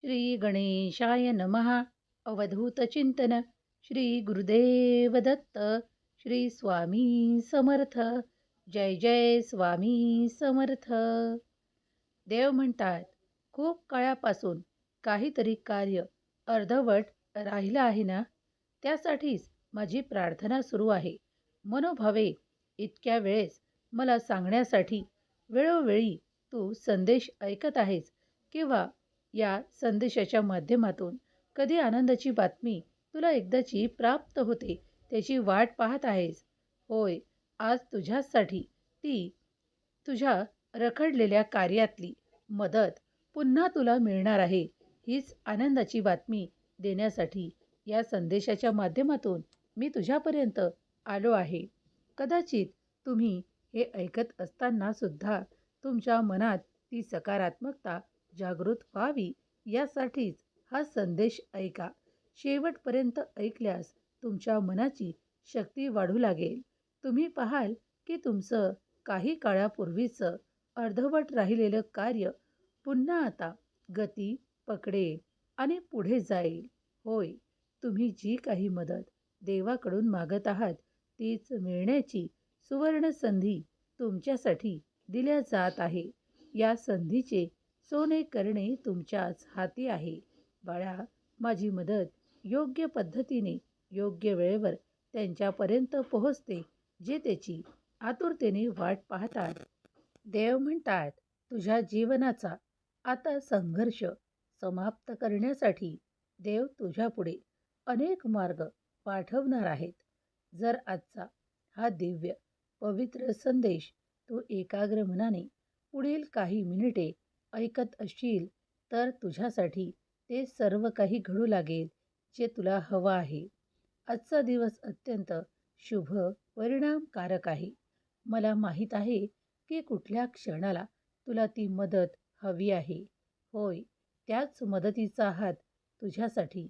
श्री गणेशाय नमः. अवधूत चिंतन. श्री गुरुदेव दत्त. श्री स्वामी समर्थ. जय जय स्वामी समर्थ. देव म्हणतात, खूप काळापासून काहीतरी कार्य अर्धवट राहिलं आहे ना, त्यासाठीच माझी प्रार्थना सुरू आहे. मनोभावे इतक्या वेळेस मला सांगण्यासाठी वेळोवेळी तू संदेश ऐकत आहेस किंवा या संदेशाच्या माध्यमातून कधी आनंदाची बातमी तुला एकदाची प्राप्त होते त्याची वाट पाहत आहेस. होय, आज तुझ्यासाठी ती तुझ्या रखडलेल्या कार्यातली मदत पुन्हा तुला मिळणार आहे. हीच आनंदाची बातमी देण्यासाठी या संदेशाच्या माध्यमातून मी तुझ्यापर्यंत आलो आहे. कदाचित तुम्ही हे ऐकत असताना सुद्धा तुमच्या मनात ती सकारात्मकता जागृत व्हावी यासाठीच हा संदेश ऐका. शेवटपर्यंत ऐकल्यास तुमच्या मनाची शक्ती वाढू लागेल. तुम्ही पाहाल की तुमचं काही काळापूर्वीचं अर्धवट राहिलेलं कार्य पुन्हा आता गती पकडेल आणि पुढे जाईल. होय, तुम्ही जी काही मदत देवाकडून मागत आहात तीच मिळण्याची सुवर्ण संधी तुमच्यासाठी दिल्या जात आहे. या संधीचे सोने करणे तुमच्याच हाती आहे. बाळा, माझी मदत योग्य पद्धतीने योग्य वेळेवर त्यांच्यापर्यंत पोहोचते जे त्याची आतुरतेने वाट पाहतात. देव म्हणतात, तुझ्या जीवनाचा आता संघर्ष समाप्त करण्यासाठी देव तुझ्यापुढे अनेक मार्ग पाठवणार आहेत. जर आजचा हा दिव्य पवित्र संदेश तू एकाग्र मनाने पुढील काही मिनिटे ऐकत असशील तर तुझ्यासाठी ते सर्व काही घडू लागेल जे तुला हवं आहे. आजचा दिवस अत्यंत शुभ परिणामकारक आहे. मला माहीत आहे की कुठल्या क्षणाला तुला ती मदत हवी आहे. होय, त्याच मदतीचा हात तुझ्यासाठी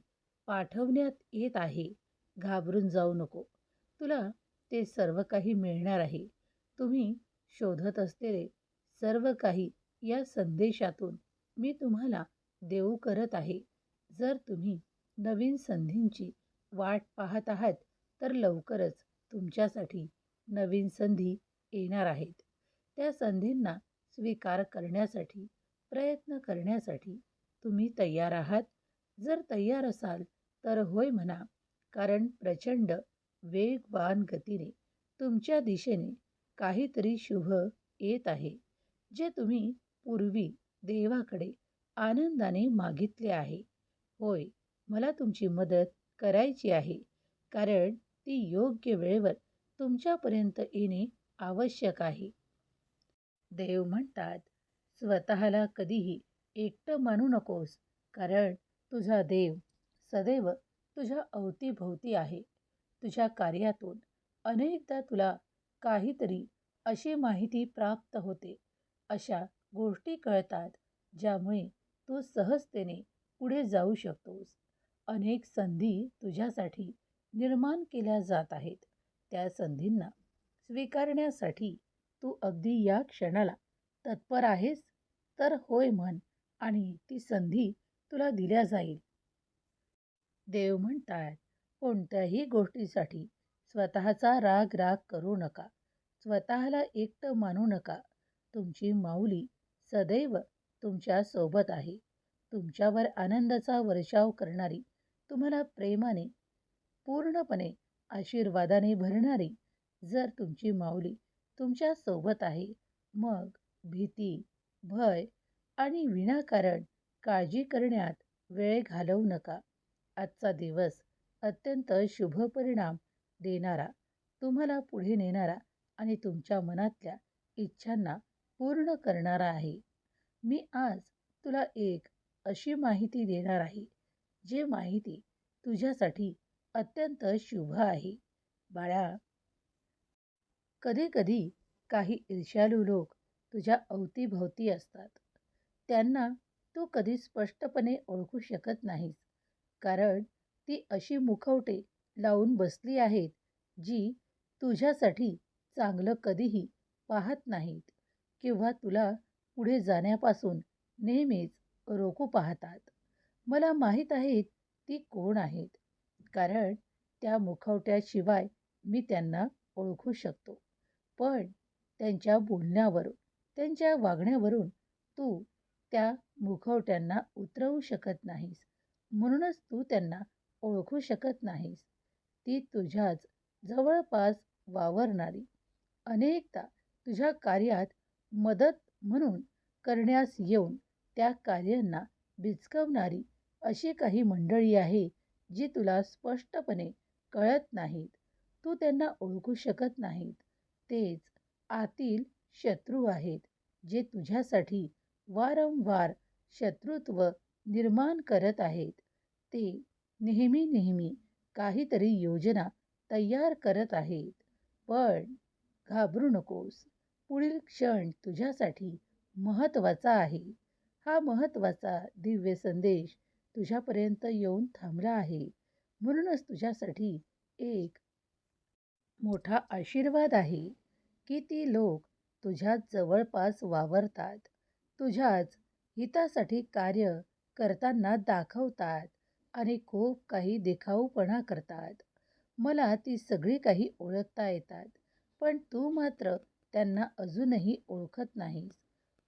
पाठवण्यात येत आहे. घाबरून जाऊ नको. तुला ते सर्व काही मिळणार आहे. तुम्ही शोधत असलेले सर्व काही या संदेशातून मी तुम्हाला देऊ करत आहे. जर तुम्ही नवीन संधींची वाट पाहत आहात तर लवकरच तुमच्यासाठी नवीन संधी येणार आहेत. त्या संधींना स्वीकार करण्यासाठी प्रयत्न करण्यासाठी तुम्ही तयार आहात. जर तयार असाल तर होय म्हणा, कारण प्रचंड वेगवान गतीने तुमच्या दिशेने काहीतरी शुभ येत आहे जे तुम्ही पूर्वी देवाकडे आनंदाने मागितले आहे. होय, मला तुमची मदत करायची आहे कारण ती योग्य वेळेवर तुमच्यापर्यंत येणे आवश्यक आहे. देव म्हणतात, स्वतःला कधीही एकटं मानू नकोस कारण तुझा देव सदैव तुझ्या अवतीभोवती आहे. तुझ्या कार्यातून अनेकदा तुला काहीतरी अशी माहिती प्राप्त होते, अशा गोष्टी कळतात ज्यामुळे तू सहजतेने पुढे जाऊ शकतोस. अनेक संधी तुझ्यासाठी निर्माण केल्या जात आहेत. त्या संधींना स्वीकारण्यासाठी तू अगदी या क्षणाला तत्पर आहेस तर होय म्हण आणि ती संधी तुला दिल्या जाईल. देव म्हणतात, कोणत्याही गोष्टीसाठी स्वतःचा राग करू नका. स्वतःला एकटं मानू नका. तुमची माऊली सदैव तुमच्या सोबत आहे. तुमच्यावर आनंदाचा वर्षाव करणारी, तुम्हाला प्रेमाने पूर्णपणे आशीर्वादाने भरणारी जर तुमची माऊली तुमच्या सोबत आहे, मग भीती, भय आणि विनाकारण काळजी करण्यात वेळ घालवू नका. आजचा दिवस अत्यंत शुभ परिणाम देणारा, तुम्हाला पुढे नेणारा आणि तुमच्या मनातल्या इच्छांना पूर्ण करणारा आहे. मी आज तुला एक अशी माहिती देणार आहे जे माहिती तुझ्यासाठी अत्यंत शुभ आहे. बाळा, कधी-कधी काही ईर्ष्याळू लोक तुझ्या अवतीभोवती असतात. त्यांना तू कधी स्पष्टपणे ओळखू शकत नाहीस कारण ती अशी मुखवटे लावून बसली आहेत जी तुझ्यासाठी चांगलं कधीही पाहत नाहीत किंवा तुला पुढे जाण्यापासून नेहमीच रोखू पाहतात. मला माहीत आहेत ती कोण आहेत, कारण त्या मुखवट्याशिवाय मी त्यांना ओळखू शकतो. पण त्यांच्या बोलण्यावरून, त्यांच्या वागण्यावरून तू त्या मुखवट्यांना उतरवू शकत नाहीस. म्हणूनच तू त्यांना ओळखू शकत नाहीस. ती तुझ्याच जवळपास वावरणारी, अनेकदा तुझ्या कार्यात मदत म्हणून करण्यास येऊन त्या कार्यांना बिचकवणारी अशी काही मंडळी आहे, जी तुला स्पष्टपणे कळत नाहीत. तू त्यांना ओळखू शकत नाहीत. तेच आतील शत्रू आहेत, जे तुझ्यासाठी वारंवार शत्रुत्व निर्माण करत आहेत. ते नेहमी नेहमी काहीतरी योजना तयार करत आहेत. पण घाबरू नकोस. पुढील क्षण तुझ्यासाठी महत्त्वाचा आहे. हा महत्त्वाचा दिव्य संदेश तुझ्यापर्यंत येऊन थांबला आहे. म्हणूनच तुझ्यासाठी एक मोठा आशीर्वाद आहे, की ती लोक तुझ्याच जवळपास वावरतात. तुझ्याच हितासाठी कार्य करताना दाखवतात आणि खूप काही दिखाऊपणा करतात. मला ती सगळी काही ओळखता येतात, पण तू मात्र त्यांना अजूनही ओळखत नाहीस.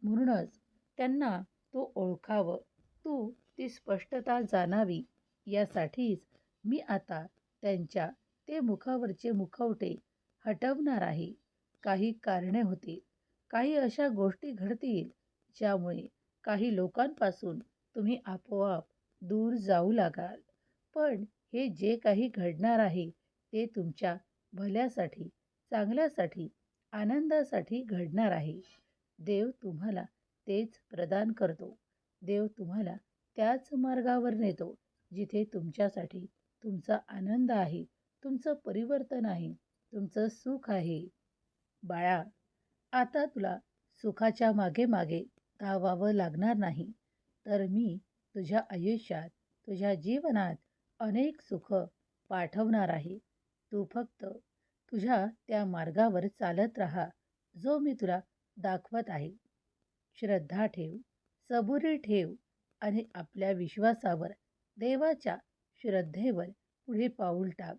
म्हणूनच त्यांना तू ओळखावं, तू ती स्पष्टता जाणावी, यासाठीच मी आता त्यांच्या ते मुखावरचे मुखवटे हटवणार आहे. काही कारणे होतील, काही अशा गोष्टी घडतील, ज्यामुळे काही लोकांपासून तुम्ही आपोआप दूर जाऊ लागाल. पण हे जे काही घडणार आहे, ते तुमच्या भल्यासाठी, चांगल्यासाठी, आनंदासाठी घडणार आहे. देव तुम्हाला तेच प्रदान करतो. देव तुम्हाला त्याच मार्गावर नेतो, जिथे तुमच्यासाठी तुमचा आनंद आहे, तुमचं परिवर्तन आहे, तुमचं सुख आहे. बाळा, आता तुला सुखाच्या मागे मागे धावावं लागणार नाही. तर मी तुझ्या आयुष्यात, तुझ्या जीवनात अनेक सुख पाठवणार आहे. तू फक्त तुझ्या त्या मार्गावर चालत राहा, जो मी तुला दाखवत आहे. श्रद्धा ठेव, सबुरी ठेव आणि आपल्या विश्वासावर, देवाच्या श्रद्धेवर पुढे पाऊल टाक.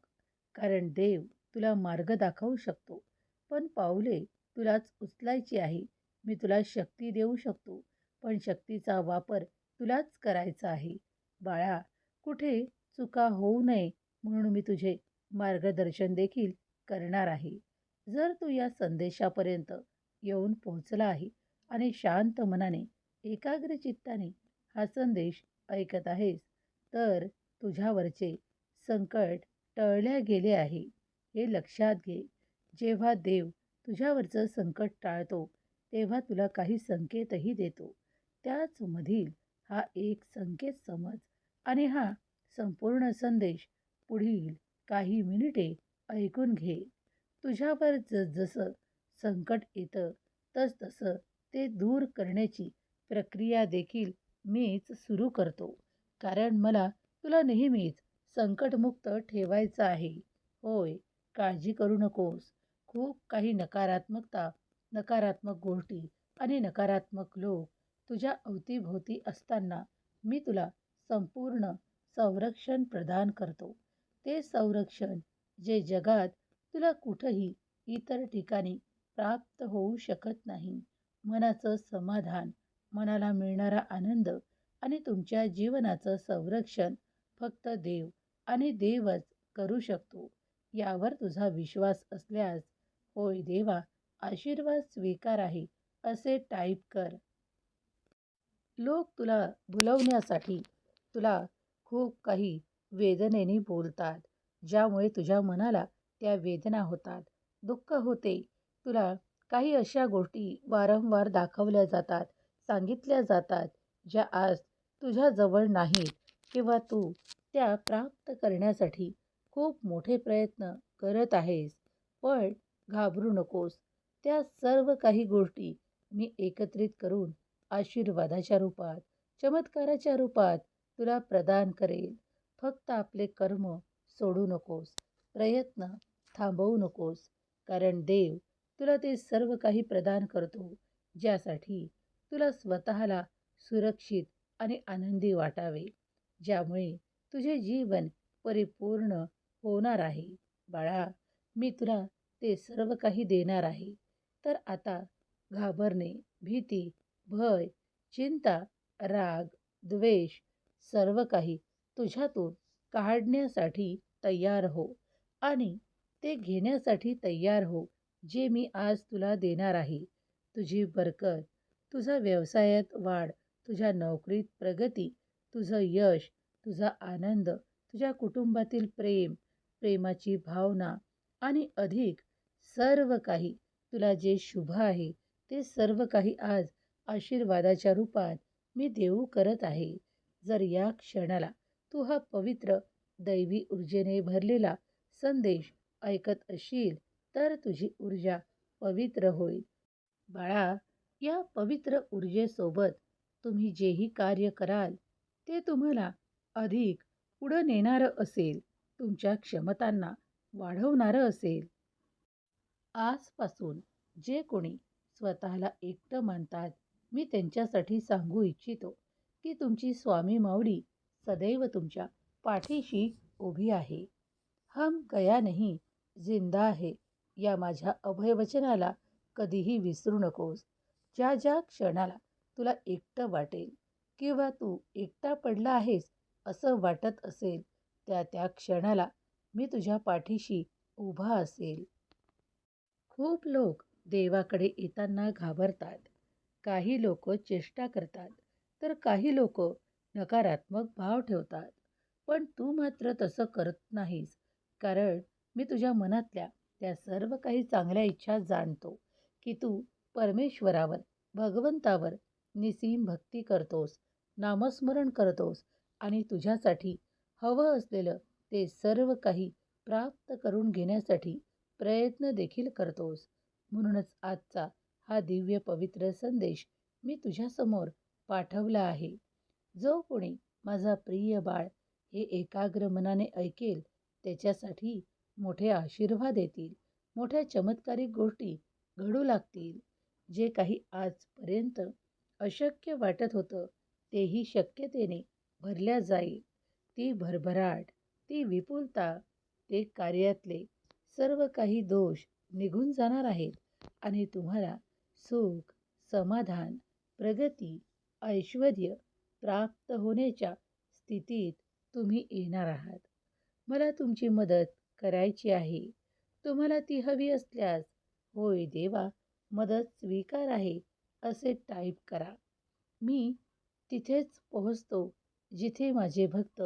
कारण देव तुला मार्ग दाखवू शकतो, पण पाऊले तुलाच उचलायची आहे. मी तुला शक्ती देऊ शकतो, पण शक्तीचा वापर तुलाच करायचा आहे. बाळा, कुठे चुका होऊ नये म्हणून मी तुझे मार्गदर्शन देखील करणार आहे. जर तू या संदेशापर्यंत येऊन पोहोचला आहे आणि शांत मनाने, एकाग्र चित्ताने हा संदेश ऐकत आहेस, तर तुझ्यावरचे संकट टळल्या गेले आहे, हे लक्षात घे. जेव्हा देव तुझ्यावरचं संकट टाळतो, तेव्हा तुला काही संकेतही देतो. त्याच मधील हा एक संकेत समज आणि हा संपूर्ण संदेश पुढील काही मिनिटे ऐकून घे. तुझ्यावर जसं संकट येतं, तसतसं ते दूर करण्याची प्रक्रिया देखील मीच सुरू करतो. कारण मला तुला नेहमीच संकटमुक्त ठेवायचं आहे. होय, काळजी करू नकोस. खूप काही नकारात्मकता, नकारात्मक गोष्टी आणि नकारात्मक लोक तुझ्या अवतीभोवती असताना मी तुला संपूर्ण संरक्षण प्रदान करतो. ते संरक्षण जे जगात तुला कुठंही इतर ठिकाणी प्राप्त होऊ शकत नाही. मनाचं समाधान, मनाला मिळणारा आनंद आणि तुमच्या जीवनाचं संरक्षण फक्त देव आणि देवच करू शकतो. यावर तुझा विश्वास असल्यास, होय देवा, आशीर्वाद स्वीकार आहे, असे टाईप कर. लोक तुला भुलवण्यासाठी तुला खूप काही वेदनेने बोलतात, ज्यामुळे तुझ्या मनाला त्या वेदना होतात, दुःख होते. तुला काही अशा गोष्टी वारंवार दाखवल्या जातात, सांगितल्या जातात, ज्या आज तुझ्याजवळ नाहीत किंवा तू त्या प्राप्त करण्यासाठी खूप मोठे प्रयत्न करत आहेस. पण घाबरू नकोस. त्या सर्व काही गोष्टी मी एकत्रित करून आशीर्वादाच्या रूपात, चमत्काराच्या रूपात तुला प्रदान करेल. फक्त आपले कर्म सोडू नकोस, प्रयत्न थांबवू नकोस, कारण देव तुला ते सर्व काही प्रदान करतो, ज्यासाठी तुला स्वतःला सुरक्षित आणि आनंदी वाटावे. ज्यामुळे तुझे जीवन परिपूर्ण होणार आहे. बाळा, मी तुला ते सर्व काही देणार आहे. तर आता घाबरणे, भीती, भय, चिंता, राग, द्वेष सर्व काही तुझ्यातून काढण्यासाठी तयार हो आणि ते घेण्यासाठी तयार हो जे मी आज तुला देणार आहे. तुझी बरकत, तुझा व्यवसायात वाढ, तुझ्या नोकरीत प्रगती, तुझं यश, तुझा आनंद, तुझ्या कुटुंबातील प्रेम, प्रेमाची भावना आणि अधिक सर्व काही तुला जे शुभ आहे ते सर्व काही आज आशीर्वादाच्या रूपात मी देऊ करत आहे. जर या क्षणाला तू हा पवित्र दैवी ऊर्जेने भरलेला संदेश ऐकत असशील तर तुझी ऊर्जा पवित्र होईल. बाळा, या पवित्र ऊर्जेसोबत तुम्ही जेही कार्य कराल ते तुम्हाला अधिक पुढं नेणारं असेल, तुमच्या क्षमतांना वाढवणारं असेल. आजपासून जे कोणी स्वतःला एकटं मानतात, मी त्यांच्यासाठी सांगू इच्छितो की तुमची स्वामी माऊली सदैव तुमच्या पाठीशी उभी आहे. हम गया नहीं, जिंदा आहे या माझ्या अभयवचनाला कधीही विसरू नकोस. ज्या ज्या क्षणाला तुला एकटं वाटेल किंवा तू एकटा पडला आहेस असं वाटत असेल, त्या त्या क्षणाला मी तुझ्या पाठीशी उभा असेल. खूप लोक देवाकडे येताना घाबरतात. काही लोक चेष्टा करतात, तर काही लोक नकारात्मक भाव ठेवतात. पण तू मात्र तसं करत नाहीस, कारण मी तुझ्या मनातल्या त्या सर्व काही चांगल्या इच्छा जाणतो की तू परमेश्वरावर, भगवंतावर निसीम भक्ती करतोस, नामस्मरण करतोस आणि तुझ्यासाठी हवं असलेलं ते सर्व काही प्राप्त करून घेण्यासाठी प्रयत्न देखील करतोस. म्हणूनच आजचा हा दिव्य पवित्र संदेश मी तुझ्यासमोर पाठवला आहे. जो कोणी माझा प्रिय बाळ हे एकाग्र मनाने ऐकेल त्याच्यासाठी मोठे आशीर्वाद येतील, मोठ्या चमत्कारिक गोष्टी घडू लागतील. जे काही आजपर्यंत अशक्य वाटत होतं तेही शक्यतेने भरल्या जाईल. ती भरभराट, ती विपुलता, ते कार्यातले सर्व काही दोष निघून जाणार आहेत आणि तुम्हाला सुख, समाधान, प्रगती, ऐश्वर्य प्राप्त होण्याच्या स्थितीत तुम्ही येणार आहात. मला तुमची मदत करायची आहे. तुम्हाला ती हवी असल्यास होय देवा, मदत स्वीकार आहे असे टाईप करा. मी तिथेच पोहोचतो जिथे माझे भक्त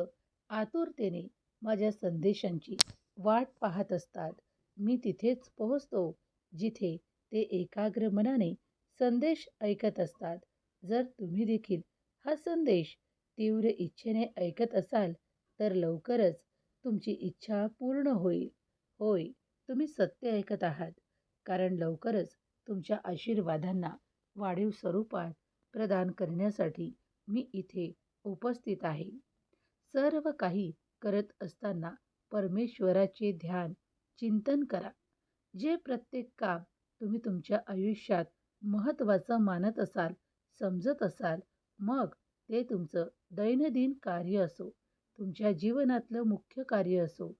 आतुरतेने माझ्या संदेशांची वाट पाहत असतात. मी तिथेच पोहोचतो जिथे ते एकाग्र मनाने संदेश ऐकत असतात. जर तुम्ही देखील हा संदेश तीव्र इच्छेने ऐकत असाल तर लवकरच तुमची इच्छा पूर्ण होईल. होय, तुम्ही सत्य ऐकत आहात, कारण लवकरच तुमच्या आशीर्वादांना वाढीव स्वरूपात प्रदान करण्यासाठी मी इथे उपस्थित आहे. सर्व काही करत असताना परमेश्वराचे ध्यान, चिंतन करा. जे प्रत्येक काम तुम्ही तुमच्या आयुष्यात महत्त्वाचं मानत असाल, समजत असाल, मग ते तुमचं दैनंदिन कार्य असो, तुमच्या जीवनातलं मुख्य कार्य असो,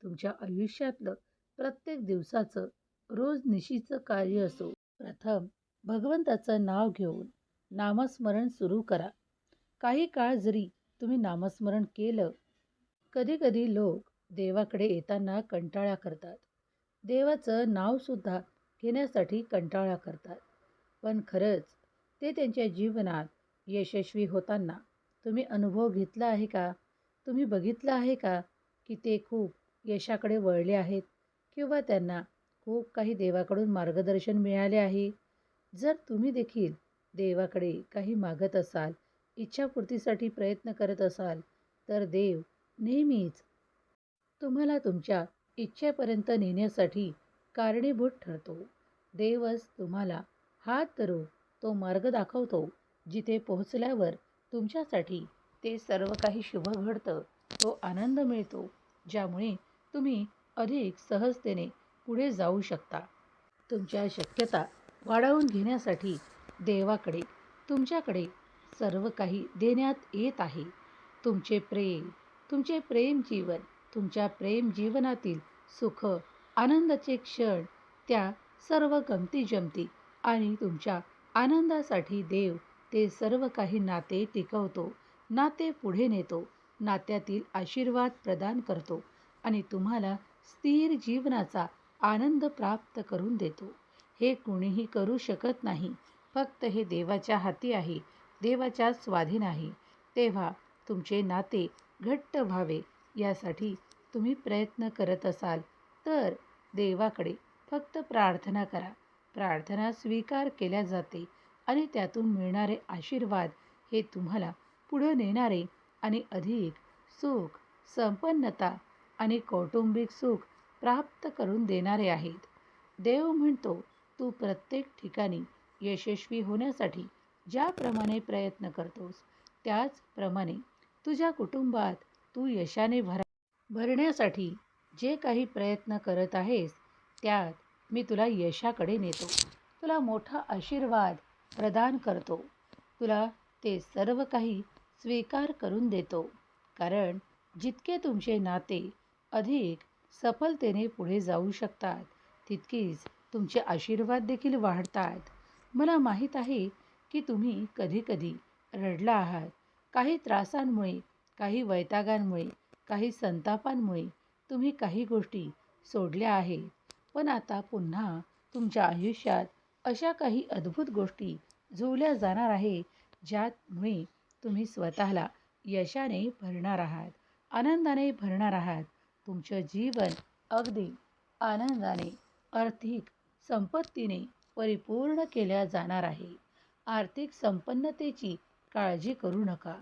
तुमच्या आयुष्यातलं प्रत्येक दिवसाचं रोजनिशीचं कार्य असो, प्रथम भगवंताचं नाव घेऊन नामस्मरण सुरू करा. काही काळ जरी तुम्ही नामस्मरण केलं, कधीकधी लोक देवाकडे येताना कंटाळा करतात. देवाचं नावसुद्धा घेण्यासाठी कंटाळा करतात. पण खरंच ते त्यांच्या जीवनात यशस्वी होताना तुम्ही अनुभव घेतला आहे का? तुम्ही बघितलं आहे का की ते खूप यशाकडे वळले आहेत किंवा त्यांना खूप काही देवाकडून मार्गदर्शन मिळाले आहे? जर तुम्ही देखील देवाकडे काही मागत असाल, इच्छापूर्तीसाठी प्रयत्न करत असाल, तर देव नेहमीच तुम्हाला तुमच्या इच्छेपर्यंत नेण्यासाठी कारणीभूत ठरतो. देवच तुम्हाला हात धरून तो मार्ग दाखवतो, जिथे पोहोचल्यावर तुमच्यासाठी ते सर्व काही शुभ घडतं. तो आनंद मिळतो, ज्यामुळे तुम्ही अधिक सहजतेने पुढे जाऊ शकता. तुमच्या शक्यता वाढवून घेण्यासाठी देवाकडे तुमच्याकडे सर्व काही देण्यात येत आहे. तुमचे प्रेम, तुमचे प्रेम जीवन, तुमच्या प्रेम जीवनातील सुख, आनंदाचे क्षण, त्या सर्व गमती-जमती आणि तुमच्या आनंदासाठी देव ते सर्व काही नाते टिकवतो, नाते पुढे नेतो, नात्यातील आशीर्वाद प्रदान करतो आणि तुम्हाला स्थिर जीवनाचा आनंद प्राप्त करून देतो. हे कोणीही करू शकत नाही. फक्त हे देवाच्या हाती आहे, देवाच्या स्वाधीन आहे. तेव्हा तुमचे नाते घट्ट व्हावे यासाठी तुम्ही प्रयत्न करत असाल तर देवाकडे फक्त प्रार्थना करा. प्रार्थना स्वीकार केल्या जाते आणि त्यातून मिळणारे आशीर्वाद हे तुम्हाला पुढे नेणारे आणि अधिक सुख, संपन्नता आणि कौटुंबिक सुख प्राप्त करून देणारे आहेत. देव म्हणतो, तू प्रत्येक ठिकाणी यशस्वी होण्यासाठी ज्याप्रमाणे प्रयत्न करतोस त्याचप्रमाणे तुझ्या कुटुंबात तू यशाने भरण्यासाठी जे काही प्रयत्न करत आहेस त्यात मी तुला यशाकडे नेतो, तुला मोठा आशीर्वाद प्रदान करतो, तुला ते सर्व काही स्वीकार करून देतो. कारण जितके तुमचे नाते अधिक सफलतेने पुढे जाऊ शकतात तितकीच तुमचे आशीर्वाद देखील वाढतात. मला माहीत आहे की तुम्ही कधीकधी रडला आहात, काही त्रासांमुळे, काही वैतागांमुळे, काही संतापांमुळे तुम्ही काही गोष्टी सोडल्या आहेत. पण आता पुन्हा तुमच्या आयुष्यात अशा काही अद्भुत गोष्टी जुळल्या जाणार आहे ज्यामुळे तुम्ही स्वतःला यशाने भरणार आहात, आनंदाने भरणार आहात. तुमचं जीवन अगदी आनंदाने, आर्थिक संपत्तीने परिपूर्ण केल्या जाणार आहे. आर्थिक संपन्नतेची काळजी करू नका,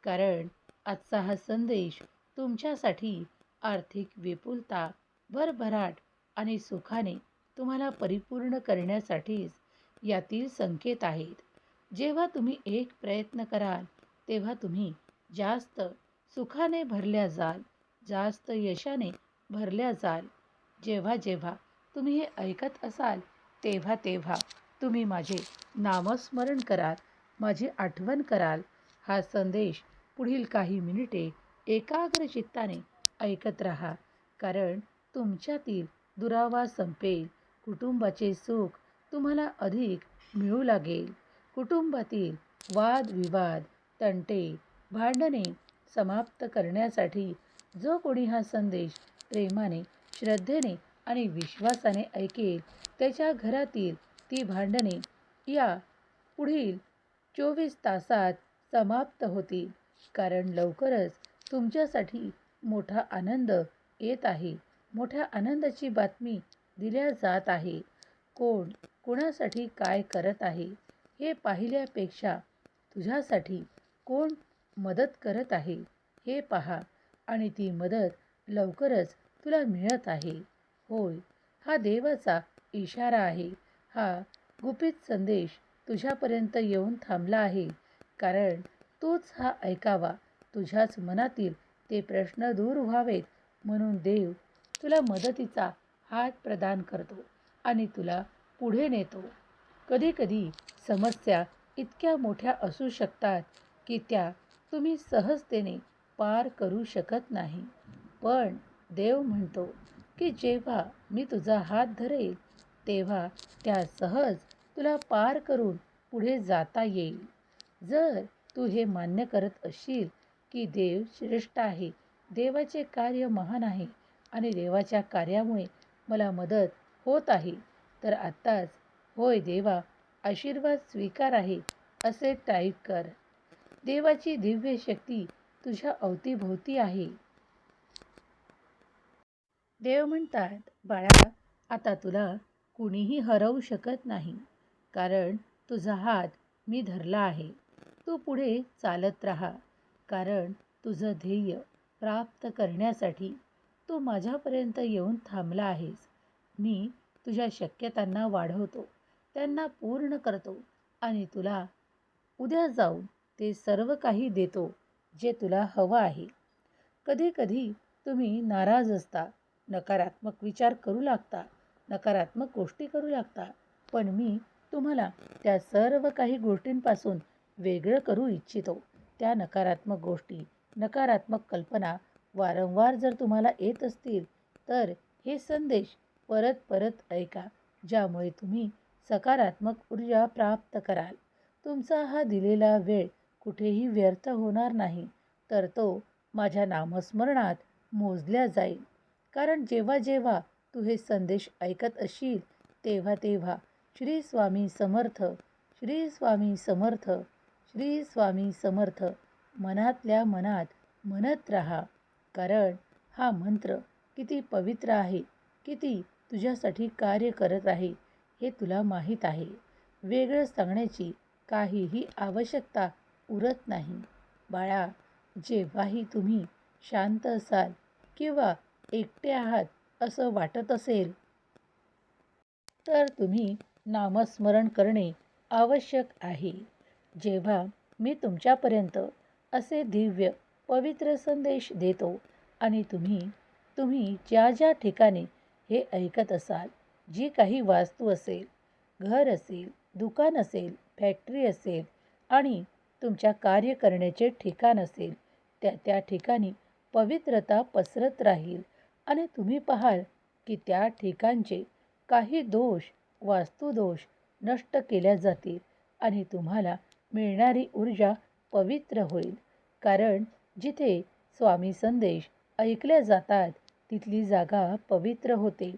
कारण आजचा हा संदेश तुमच्यासाठी आर्थिक विपुलता, भरभराट आणि सुखाने तुम्हाला परिपूर्ण करण्यासाठीच यातील संकेत आहेत. जेव्हा तुम्ही एक प्रयत्न कराल तेव्हा तुम्ही जास्त सुखाने भरल्या जाल, जास्त यशाने भरल्या जाल. जेव्हा जेव्हा तुम्ही हे ऐकत असाल तेव्हा तेव्हा तुम्ही माझे नामस्मरण कराल, माझी आठवण कराल. हा संदेश पुढील काही मिनिटे एकाग्र चित्ताने ऐकत राहा, कारण तुमच्यातील दुरावा संपेल, कुटुंबाचे सुख तुम्हाला अधिक मिळू लागेल. कुटुंबातील वादविवाद, तंटे, भांडणे समाप्त करण्यासाठी जो कोणी हा संदेश प्रेमाने, श्रद्धेने आणि विश्वासाने ऐकेल त्याच्या घरातील ती भांडणे या पुढील 24 तासात समाप्त होतील. कारण लवकरच तुमच्यासाठी मोठा आनंद येत आहे, मोठ्या आनंदाची बातमी दिल्या जात आहे. कोण कोणासाठी काय करत आहे हे पाहिल्यापेक्षा तुझ्यासाठी कोण मदत करत आहे हे पहा आणि ती मदत लवकरच तुला मिळत आहे. होय, हा देवाचा इशारा आहे. हा गुपित संदेश तुझ्यापर्यंत येऊन थांबला आहे, कारण तूच हा ऐकावा. तुझ्याच मनातील ते प्रश्न दूर व्हावेत म्हणून देव तुला मदतीचा हात प्रदान करतो आणि तुला पुढे नेतो. कधीकधी समस्या इतक्या मोठ्या असू शकतात की त्या तुम्ही सहजतेने पार करू शकत नाही. पण देव म्हणतो की जेव्हा मी तुझा हात धरेल तेव्हा त्या सहज तुला पार करून पुढे जाता येईल. जर तू हे मान्य करत असशील की देव श्रेष्ठ आहे, देवाचे कार्य महान आहे आणि देवाच्या कार्यामुळे मला मदत होत आहे, तर आत्ताच होय देवा, आशीर्वाद स्वीकार आहे असे टाईप कर. देवाची दिव्य शक्ती तुझ्या अवतीभोवती आहे. देव म्हणतात, बाळा, आता तुला कुणीही हरवू शकत नाही, कारण तुझा हात मी धरला आहे. तू पुढे चालत राहा, कारण तुझं ध्येय प्राप्त करण्यासाठी तू माझ्यापर्यंत येऊन थांबला आहेस. मी तुझ्या शक्यतांना वाढवतो, त्यांना पूर्ण करतो आणि तुला उद्या जाऊन ते सर्व काही देतो जे तुला हवं आहे. कधीकधी तुम्ही नाराज असता, नकारात्मक विचार करू लागता, नकारात्मक गोष्टी करू लागता, पण मी तुम्हाला त्या सर्व काही गोष्टींपासून वेगळं करू इच्छितो. त्या नकारात्मक गोष्टी नकारात्मक कल्पना वारंवार जर तुम्हाला येत असतील तर हे संदेश परत परत ऐका, ज्यामुळे तुम्ही सकारात्मक ऊर्जा प्राप्त कराल. तुमचा हा दिलेला वेळ कुठेही व्यर्थ होणार नाही, तर तो माझ्या नामस्मरणात मोजल्या जाईल. कारण जेव्हा जेव्हा तू हे संदेश ऐकत असशील तेव्हा तेव्हा श्री स्वामी समर्थ, श्री स्वामी समर्थ, श्री स्वामी समर्थ मनातल्या मनात म्हणत राहा. कारण हा मंत्र किती पवित्र आहे, किती तुझ्यासाठी कार्य करत आहे हे तुला माहीत आहे. वेगळं सांगण्याची काहीही आवश्यकता उरत नाही. बाळा, जेव्हाही तुम्ही शांत असाल किंवा एकटे आहात असं वाटत असेल तर तुम्ही नामस्मरण करणे आवश्यक आहे. जेव्हा मी तुमच्यापर्यंत असे दिव्य पवित्र संदेश देतो आणि तुम्ही ज्या ज्या ठिकाणी हे ऐकत असाल, जी काही वास्तू असेल, घर असेल, दुकान असेल, फॅक्टरी असेल आणि तुमच्या कार्य करण्याचे ठिकाण असेल, त्या त्या ठिकाणी पवित्रता पसरत राहील आणि तुम्ही पाहाल की त्या ठिकाणचे काही दोष, वास्तुदोष नष्ट केल्या जातील आणि तुम्हाला मिळणारी ऊर्जा पवित्र होईल. कारण जिथे स्वामी संदेश ऐकल्या जातात तिथली जागा पवित्र होते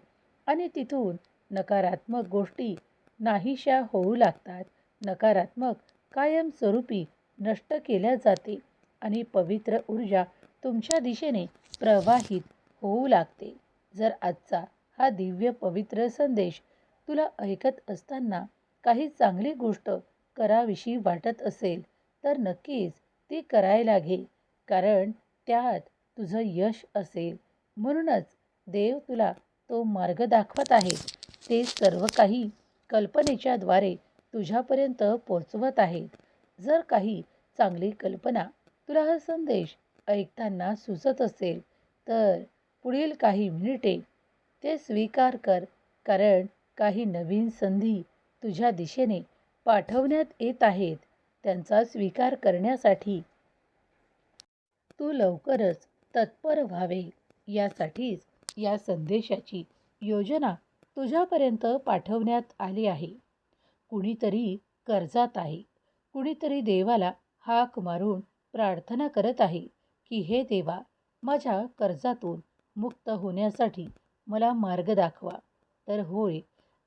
आणि तिथून नकारात्मक गोष्टी नाहीशा होऊ लागतात. नकारात्मक कायमस्वरूपी नष्ट केल्या जाते आणि पवित्र ऊर्जा तुमच्या दिशेने प्रवाहित होऊ लागते. जर आजचा हा दिव्य पवित्र संदेश तुला ऐकत असताना काही चांगली गोष्ट करावीशी वाटत असेल तर नक्कीच ती करायला घे. कारण त्यात तुझं यश असेल. म्हणूनच देव तुला तो मार्ग दाखवत आहे. ते सर्व काही कल्पनेच्या द्वारे तुझ्यापर्यंत पोचवत आहेत. जर काही चांगली कल्पना तुला हा संदेश ऐकताना सुचत असेल तर पुढील काही मिनिटे ते स्वीकार कर. कारण काही नवीन संधी तुझ्या दिशेने पाठवण्यात येत आहेत. त्यांचा स्वीकार करण्यासाठी तू लवकरच तत्पर व्हावे. यासाठीच या संदेशाची योजना तुझ्यापर्यंत पाठवण्यात आली आहे. कुणीतरी कर्जात आहे, कुणीतरी देवाला हाक मारून प्रार्थना करत आहे की हे देवा, माझ्या कर्जातून मुक्त होण्यासाठी मला मार्ग दाखवा. तर होय,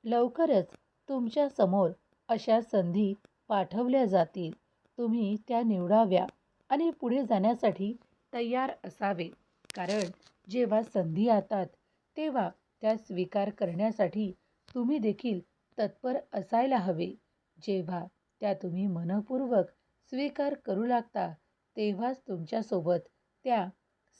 लवकरच तुमच्या समोर अशा संधी पाठवल्या जातील. तुम्ही त्या निवडाव्या आणि पुढे जाण्यासाठी तयार असावे. कारण जेव्हा संधी येतात तेव्हा त्या स्वीकार करण्यासाठी तुम्ही देखील तत्पर असायला हवे. जेव्हा त्या तुम्ही मनपूर्वक स्वीकार करू लागता तेव्हाच तुमच्यासोबत त्या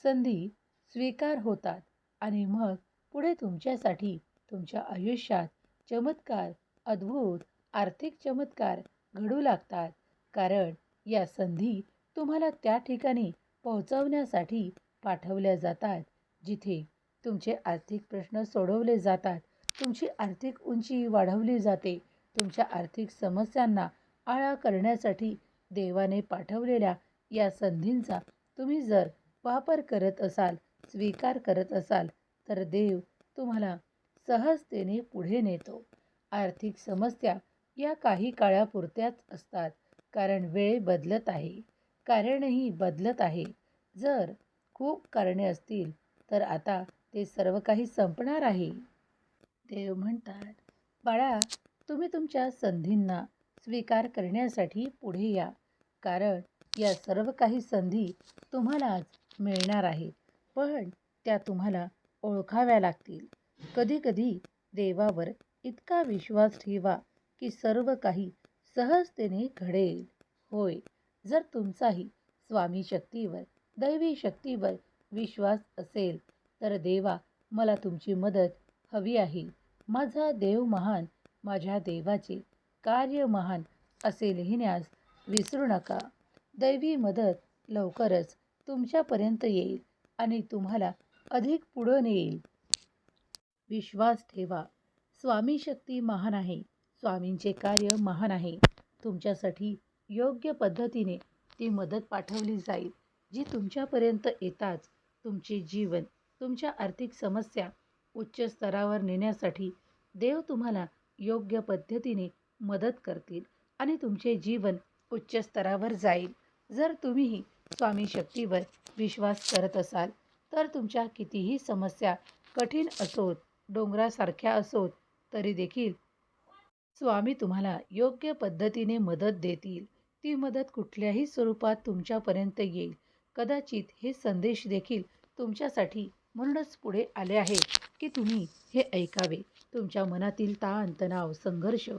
संधी स्वीकार होतात आणि मग पुढे तुमच्यासाठी तुमच्या आयुष्यात चमत्कार, अद्भुत आर्थिक चमत्कार घडू लागतात. कारण या संधी तुम्हाला त्या ठिकाणी पोहोचवण्यासाठी पाठवल्या जातात जिथे तुमचे आर्थिक प्रश्न सोडवले जातात, तुमची आर्थिक उंची वाढवली जाते. तुमच्या आर्थिक समस्यांना आळा करण्यासाठी देवाने पाठवलेल्या या संधींचा तुम्ही जर वापर करत असाल, स्वीकार करत असाल तर देव तुम्हाला सहजतेने पुढे नेतो. आर्थिक समस्या या काही काळापुरत्याच असतात. कारण वेळ बदलत आहे, कारणही बदलत आहे. जर खूप कारणे असतील तर आता ते सर्व काही संपणार आहे. देव म्हणतात, बाळा, तुम्ही तुमच्या संधींना स्वीकार करण्यासाठी पुढे या. कारण या सर्व काही संधी तुम्हालाच मिळणार आहेत. पण त्या तुम्हाला ओळखाव्या लागतील. कधीकधी देवावर इतका विश्वास ठेवा की सर्व काही सहजतेने घडेल. होय, जर तुमचाही स्वामी शक्तीवर, दैवी शक्तीवर विश्वास असेल तर देवा, मला तुमची मदत हवी आहे. माझा देव महान, माझ्या देवाचे कार्य महान असे लिहिण्यास विसरू नका. दैवी मदत लवकरच तुमच्यापर्यंत येईल आणि तुम्हाला अधिक पुढे नेईल. विश्वास ठेवा. स्वामी शक्ती महान आहे. स्वामींचे कार्य महान आहे. तुमच्यासाठी योग्य पद्धतीने ती मदत पाठवली जाईल. जी तुमच्यापर्यंत येताच तुमचे जीवन, तुमच्या आर्थिक समस्या उच्च स्तरावर नेण्यासाठी देव तुम्हाला योग्य पद्धतीने मदत करतील आणि तुमचे जीवन उच्च स्तरावर जाईल. जर तुम्हीही स्वामी शक्तीवर विश्वास करत असाल तर तुमच्या कितीही समस्या कठीण असोत, डोंगरासारख्या असोत, तरी देखील स्वामी तुम्हाला योग्य पद्धतीने मदत देतील. ती मदत कुठल्याही स्वरूपात तुमच्यापर्यंत येईल. कदाचित हे संदेश देखील तुमच्यासाठी म्हणूनच पुढे आले आहेत की तुम्ही हे ऐकावे. तुमच्या मनातील ताण, तणाव, संघर्ष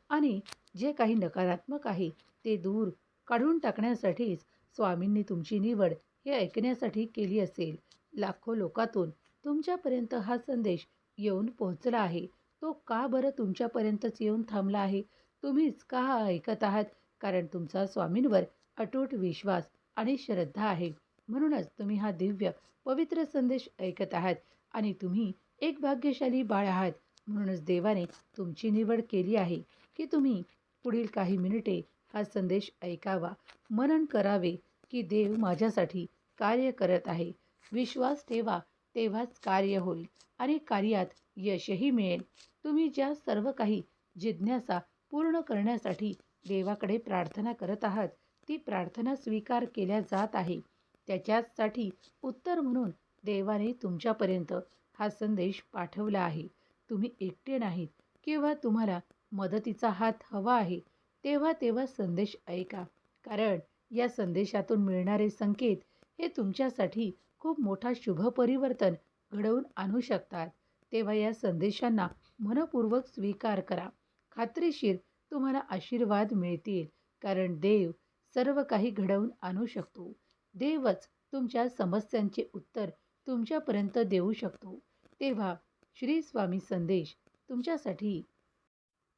आणि जे काही नकारात्मक आहे ते दूर काढून टाकण्यासाठीच स्वामींनी तुमची निवड हे ऐकण्यासाठी केली असेल. लाखो लोकांतून तुमच्यापर्यंत हा संदेश येऊन पोहोचला आहे. तो का बरं तुमच्यापर्यंतच येऊन थांबला आहे? तुम्हीच का हा ऐकत आहात? कारण तुमचा स्वामींवर अतूट विश्वास आणि श्रद्धा आहे. म्हणूनच तुम्ही हा दिव्य पवित्र संदेश ऐकत आहात आणि तुम्ही एक भाग्यशाली बाळ आहात. म्हणूनच देवाने तुमची निवड केली आहे की तुम्ही पुढील काही मिनिटे हा संदेश ऐकावा. मनन करावे की देव माझ्यासाठी कार्य करत आहे. विश्वास ठेवा, तेव्हाच कार्य होईल आणि कार्यात यशही मिळेल. तुम्ही ज्या सर्व काही जिज्ञासा पूर्ण करण्यासाठी देवाकडे प्रार्थना करत आहात, ती प्रार्थना स्वीकार केल्या जात आहे. त्याच्यासाठी उत्तर म्हणून देवाने तुमच्यापर्यंत हा संदेश पाठवला आहे. तुम्ही एकटे नाहीत किंवा तुम्हाला मदतीचा हात हवा आहे, तेव्हा तेव्हा संदेश ऐका. कारण या संदेशातून मिळणारे संकेत हे तुमच्यासाठी खूप मोठा शुभ परिवर्तन घडवून आणू शकतात. तेव्हा या संदेशांना मनपूर्वक स्वीकार करा. खात्रीशीर तुम्हाला आशीर्वाद मिळतील. कारण देव सर्व काही घडवून आणू शकतो. देवच तुमच्या समस्यांचे उत्तर तुमच्यापर्यंत देऊ शकतो. तेव्हा श्री स्वामी संदेश तुमच्यासाठी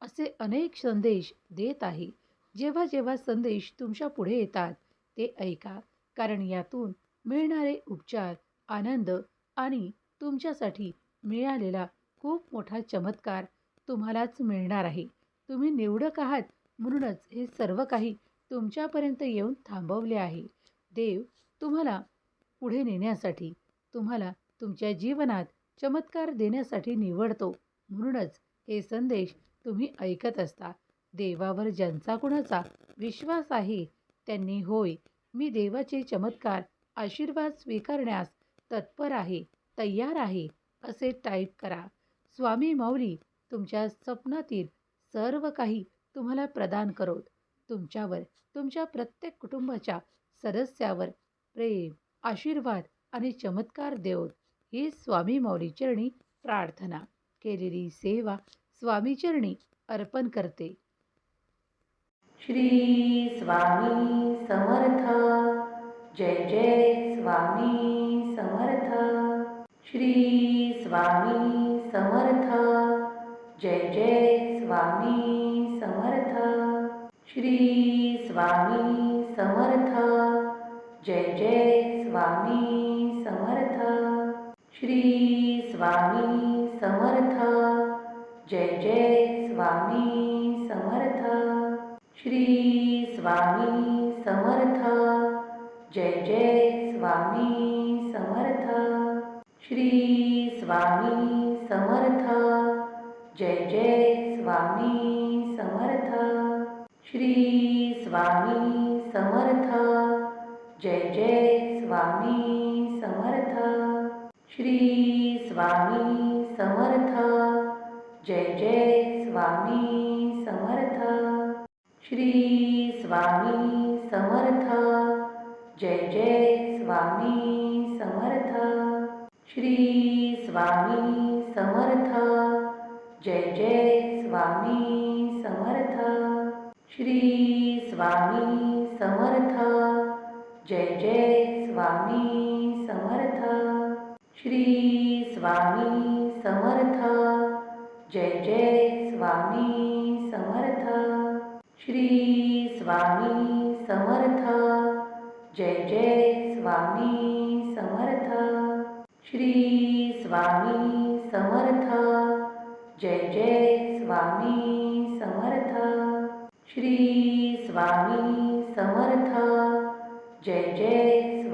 असे अनेक संदेश देत आहे. जेव्हा जेव्हा संदेश तुमच्या पुढे येतात ते ऐका. कारण यातून मिळणारे उपचार, आनंद आणि तुमच्यासाठी मिळालेला खूप मोठा चमत्कार तुम्हालाच मिळणार आहे. तुम्ही निवडक आहात म्हणूनच हे सर्व काही तुमच्यापर्यंत येऊन थांबवले आहे. देव तुम्हाला पुढे नेण्यासाठी, तुम्हाला तुमच्या जीवनात चमत्कार देण्यासाठी निवडतो. म्हणूनच हे संदेश तुम्ही ऐकत असता. देवावर ज्यांचा कुणाचा विश्वास आहे त्यांनी होय, मी देवाचे चमत्कार, आशीर्वाद स्वीकारण्यास तत्पर आहे, तयार आहे असे टाईप करा. स्वामी माऊली तुमच्या स्वप्नातील सर्व काही तुम्हाला प्रदान करोत. तुमच्यावर, तुमच्या प्रत्येक कुटुंबाच्या सदस्यावर प्रेम, आशीर्वाद आणि चमत्कार देवोत. ही स्वामी माऊली चरणी प्रार्थना. केलेली सेवा स्वामी चरणी अर्पण करते. श्री स्वामी समर्थ. जय जय स्वामी समर्थ. श्री स्वामी समर्थ. जय जय स्वामी समर्थ. श्री स्वामी समर्थ. जय जय स्वामी समर्थ. श्री स्वामी समर्थ. जय जय स्वामी समर्थ. श्री स्वामी समर्थ. जय जय स्वामी समर्थ. श्री स्वामी समर्थ. जय जय स्वामी समर्थ. श्री स्वामी समर्थ. जय जय स्वामी समर्थ. श्री स्वामी समर्थ. जय जय स्वामी समर्थ. श्री स्वामी समर्थ. जय जय स्वामी समर्थ. श्री स्वामी समर्थ. जय जय स्वामी समर्थ. श्री स्वामी समर्थ. जय जय स्वामी समर्थ. श्री स्वामी समर्थ. जय जय स्वामी समर्थ. श्री स्वामी समर्थ. जय जय स्वामी समर्थ. श्री स्वामी समर्थ. जय जय स्वामी समर्थ. श्री स्वामी समर्थ. जय जय